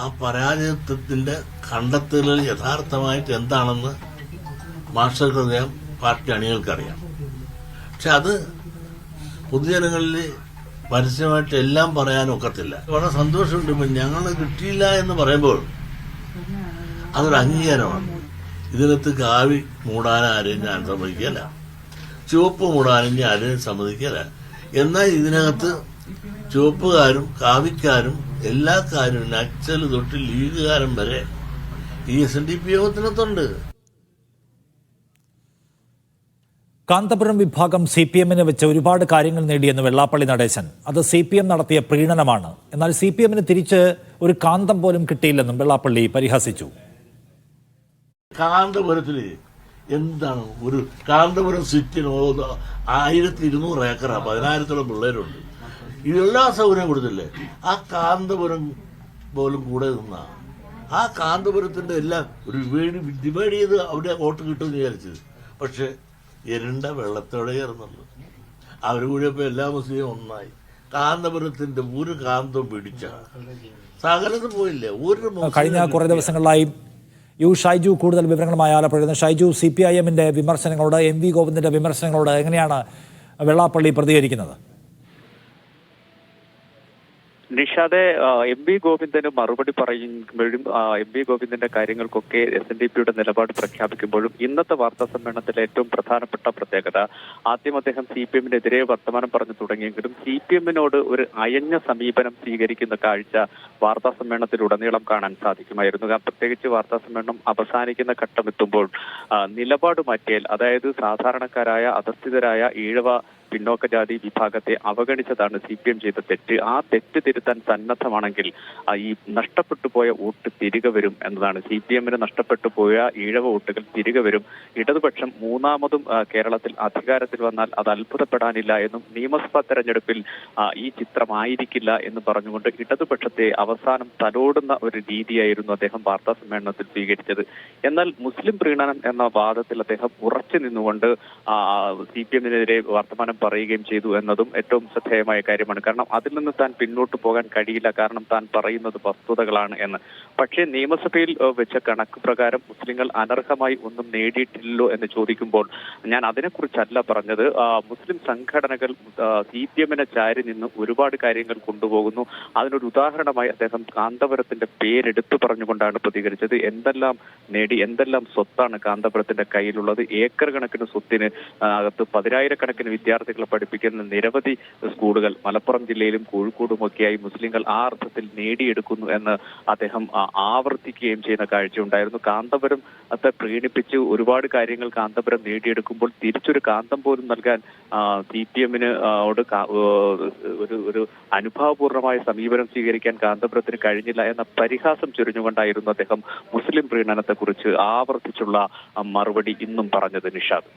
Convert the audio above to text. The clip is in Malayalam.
ആ പരാജയത്വത്തിന്റെ കണ്ടെത്തലുകൾ യഥാർത്ഥമായിട്ട് എന്താണെന്ന് മാസ്റ്റർ ഹൃദയം പാർട്ടി അണികൾക്കറിയാം. പക്ഷെ അത് പൊതുജനങ്ങളിൽ പരസ്യമായിട്ട് എല്ലാം പറയാനൊക്കത്തില്ല. വളരെ സന്തോഷമുണ്ട്. ഞങ്ങൾ കിട്ടിയില്ല എന്ന് പറയുമ്പോൾ അതൊരു അംഗീകാരമാണ്. ഇതിനകത്ത് കാവി മൂടാൻ ആരെയും ഞാൻ സമ്മതിക്കല, ചുവപ്പ് മൂടാനും ഞാൻ ആരെയും സമ്മതിക്കല. എന്നാൽ ഇതിനകത്ത് ചുവപ്പുകാരും കാവിക്കാരും എല്ലാ കാര്യവും നക്സൽ തൊട്ട് ലീഗുകാരും വരെ ഈ SNDP യോഗത്തിനകത്തുണ്ട്. കാന്തപുരം വിഭാഗം CPM-ന് വെച്ച് ഒരുപാട് കാര്യങ്ങൾ നേടിയെന്ന് വെള്ളാപ്പള്ളി നടേശൻ. അത് CPM നടത്തിയ പ്രീണനമാണ്. എന്നാൽ CPM-ന് തിരിച്ച് ഒരു കാന്തം പോലും കിട്ടിയില്ലെന്നും വെള്ളാപ്പള്ളി പരിഹസിച്ചു. കാന്തപുരത്തില് എന്താണ് ഒരു കാന്തപുരം സിറ്റിന് 1200 ഏക്കറാ, 10,000-ഓളം പിള്ളേരുണ്ട്. ഇതെല്ലാ സൗകര്യം കൊടുത്തില്ലേ? ആ കാന്തപുരം പോലും കൂടെ നിന്ന ആ കാന്തപുരത്തിന്റെ എല്ലാം ഒരു ഡിവൈഡ് ചെയ്ത് അവിടെ വോട്ട് കിട്ടുമെന്ന് വിചാരിച്ചത്. പക്ഷെ എരുണ്ട വെള്ളത്തോടെ ചേർന്നുള്ളൂ. അവർ കൂടിയപ്പോൾ എല്ലാ മുസ്ലിം ഒന്നായി. കാന്തപുരത്തിന്റെ ഒരു കാന്തം പിടിച്ച സകലത് പോയില്ലേ. ഒരു കഴിഞ്ഞ കുറെ ദിവസങ്ങളിലായി ഷൈജു കൂടുതൽ വിവരങ്ങളുമായി ആലപ്പുഴ. ഷൈജു, CPIM-ന്റെ വിമർശനങ്ങളോട്, MV ഗോവിന്ദന്റെ വിമർശനങ്ങളോട് എങ്ങനെയാണ് വെള്ളാപ്പള്ളി പ്രതികരിക്കുന്നത്? നിഷാദെ, MV ഗോവിന്ദന് മറുപടി പറയുമ്പോഴും MV ഗോവിന്ദന്റെ കാര്യങ്ങൾക്കൊക്കെ SNDP-യുടെ നിലപാട് പ്രഖ്യാപിക്കുമ്പോഴും ഇന്നത്തെ വാർത്താ സമ്മേളനത്തിലെ ഏറ്റവും പ്രധാനപ്പെട്ട പ്രത്യേകത, ആദ്യം അദ്ദേഹം CPM-നെതിരെ വർത്തമാനം പറഞ്ഞു തുടങ്ങിയെങ്കിലും CPM-നോട് ഒരു അയഞ്ഞ സമീപനം സ്വീകരിക്കുന്ന കാഴ്ച വാർത്താ സമ്മേളനത്തിലുടനീളം കാണാൻ സാധിക്കുമായിരുന്നു. പ്രത്യേകിച്ച് വാർത്താ സമ്മേളനം അവസാനിക്കുന്ന ഘട്ടമെത്തുമ്പോൾ നിലപാട് മാറ്റിയാൽ, അതായത് സാധാരണക്കാരായ അധസ്ഥിതരായ ഈഴവ പിന്നോക്ക ജാതി വിഭാഗത്തെ അവഗണിച്ചതാണ് CPM ചെയ്ത തെറ്റ്. ആ തെറ്റ് തിരുത്താൻ സന്നദ്ധമാണെങ്കിൽ ഈ നഷ്ടപ്പെട്ടു പോയ വോട്ട് തിരികെ വരും എന്നതാണ്. CPM-ന് നഷ്ടപ്പെട്ടു പോയ ഈഴവ വോട്ടുകൾ തിരികെ വരും. ഇടതുപക്ഷം മൂന്നാമതും കേരളത്തിൽ അധികാരത്തിൽ വന്നാൽ അത് അത്ഭുതപ്പെടാനില്ല എന്നും നിയമസഭാ തെരഞ്ഞെടുപ്പിൽ ഈ ചിത്രമായിരിക്കില്ല എന്ന് പറഞ്ഞുകൊണ്ട് ഇടതുപക്ഷത്തെ അവസാനം തലോടുന്ന ഒരു രീതിയായിരുന്നു അദ്ദേഹം വാർത്താ സമ്മേളനത്തിൽ സ്വീകരിച്ചത്. എന്നാൽ മുസ്ലിം പ്രീണനം എന്ന വാദത്തിൽ അദ്ദേഹം ഉറച്ചു നിന്നുകൊണ്ട് CPM-നെതിരെ വർത്തമാനം പറയുകയും ചെയ്തു എന്നതും ഏറ്റവും ശ്രദ്ധേയമായ കാര്യമാണ്. കാരണം അതിൽ നിന്ന് താൻ പിന്നോട്ട് പോകാൻ കഴിയില്ല, കാരണം താൻ പറയുന്നത് വസ്തുതകളാണ് എന്ന്. പക്ഷേ നിയമസഭയിൽ വെച്ച കണക്ക് പ്രകാരം മുസ്ലിങ്ങൾ അനർഹമായി ഒന്നും നേടിയിട്ടില്ലല്ലോ എന്ന് ചോദിക്കുമ്പോൾ ഞാൻ അതിനെക്കുറിച്ചല്ല പറഞ്ഞത്. മുസ്ലിം സംഘടനകൾ CPM-നെ ചാരി നിന്ന് ഒരുപാട് കാര്യങ്ങൾ കൊണ്ടുപോകുന്നു. അതിനൊരു ഉദാഹരണമായി അദ്ദേഹം കാന്തപുരത്തിന്റെ പേരെടുത്തു പറഞ്ഞുകൊണ്ടാണ് പ്രതികരിച്ചത്. എന്തെല്ലാം നേടി, എന്തെല്ലാം സ്വത്താണ് കാന്തപുരത്തിന്റെ കയ്യിലുള്ളത്. ഏക്കർ കണക്കിന് സ്വത്തിന് അകത്ത് 10,000-കണക്കിന് വിദ്യാർത്ഥികളെ പഠിപ്പിക്കുന്ന നിരവധി സ്കൂളുകൾ മലപ്പുറം ജില്ലയിലും കോഴിക്കോടുമൊക്കെയായി മുസ്ലിങ്ങൾ ആ അർത്ഥത്തിൽ നേടിയെടുക്കുന്നു എന്ന് അദ്ദേഹം ആവർത്തിക്കുകയും ചെയ്യുന്ന കാഴ്ചയുണ്ടായിരുന്നു. കാന്തപുരത്തെ പ്രീണിപ്പിച്ച് ഒരുപാട് കാര്യങ്ങൾ കാന്തപുരം നേടിയെടുക്കുമ്പോൾ തിരിച്ചൊരു കാന്തം പോലും നൽകാൻ CPM-നോട് ഒരു അനുഭാവപൂർണമായ സമീപനം സ്വീകരിക്കാൻ കാന്തപുരത്തിന് കഴിഞ്ഞില്ല എന്ന പരിഹാസം ചൊരിഞ്ഞുകൊണ്ടായിരുന്നു അദ്ദേഹം മുസ്ലിം പ്രീണനത്തെക്കുറിച്ച് ആവർത്തിച്ചുള്ള മറുപടി ഇന്നും പറഞ്ഞത്. നിഷാദ്.